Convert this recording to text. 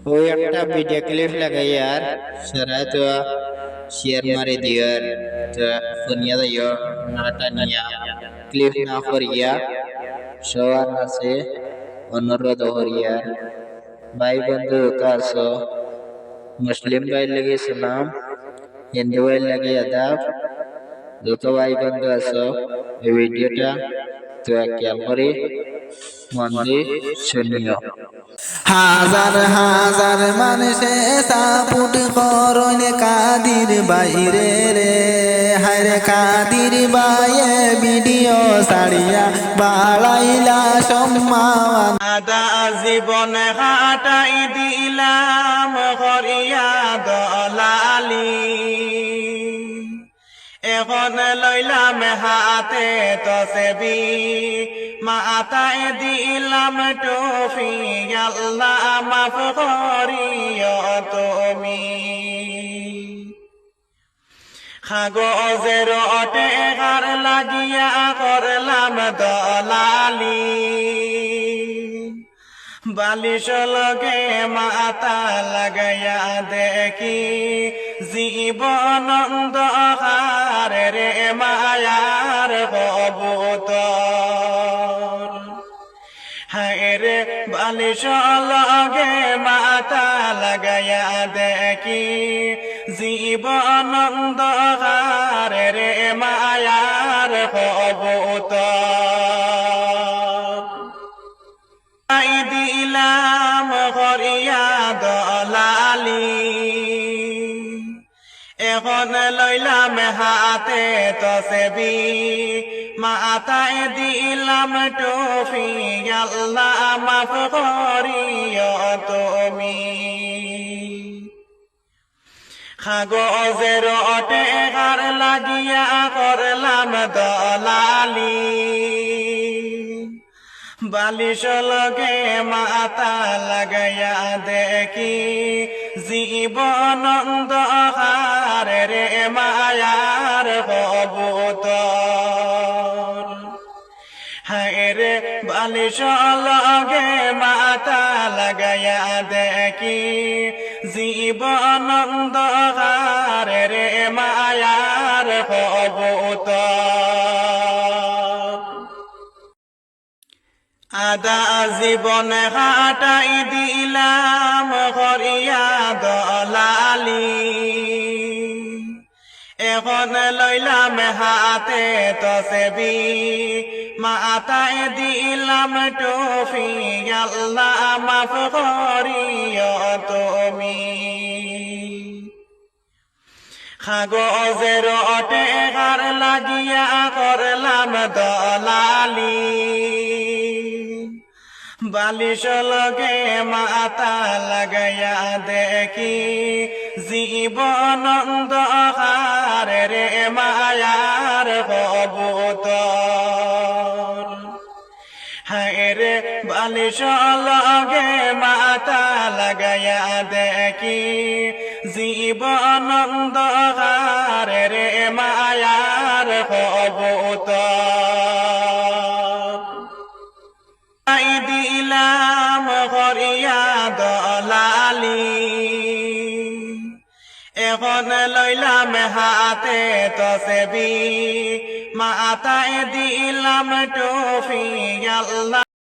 ওই একটা video clip লাগাই আর সারা তো শেয়ার মারি দিয়ার তো ফুনিয়া দাইও নাটা নিয়া ক্লিপ না করিয়া সবার কাছে অনুরোধ করিয়া ভাই বন্ধু তো আছো মুসলিম ভাই লাগে সালাম হিন্দু ভাই লাগে আদাব যত ভাই বন্ধু আছো এই ভিডিওটা তো খেয়াল করে মন দিয়ে শুনিও। হাজার হাজার মানুষে সাপুট করন কাদির বাইরে রে হায়রে কাদির বাইয়ে ভিডিও সারিয়া বাড়াইলা সম্মান আদা জীবন হাটাই দিলাম করিয়া দলালি এখন লইলাম হাতে তসবি মাতায় দিলাম টফি আল্লাহ মাফ করিও তুমি কাগজের টেকার লাগিয়া করলাম দলালি বালিশ লগে মাতা লাগাইয়া দেখি জীবনন্দ রে মায়ার কবুতর হায় রে বালিশ লগে মাতা লাগাইয়া দেখি জীবনন্দ রে মায়ার কবুতর দিলাম করিয়া দলালি এখন লইলাম হাতে তসবি মাতায় দিলাম টফি আল্লাহ মাফ করিও তুমি কাগজের টেকার লাগিয়া করলাম দলালি বালিশ লগে মাতা লাগাইয়া দেখি জীবনন্দ রে মায়ার কবুতর হায় রে বালিশ লগে মাতা লাগাইয়া দেখি জীবনন্দ রে মায়ার কবুতর আদা জীবন হাটাই দিলাম করিয়া দলালি এখন লইলাম হাতে তসবি মাতায় দিলাম টফি আল্লাহ মাফ করিও তুমি কাগজের টেকার লাগিয়া করলাম দলালি বালিশ লগে মাতা লাগাইয়া দেখি জীবনন্দ রে মায়ার কবুতর হায় রে বালিশ লগে মাতা লাগাইয়া দেখি জীবনন্দ রে মায়ার কবুতর দিলাম করিয়া দলালি এখন লইলাম হাতে তসবি মাতায় দিলাম টফি আল্লাহ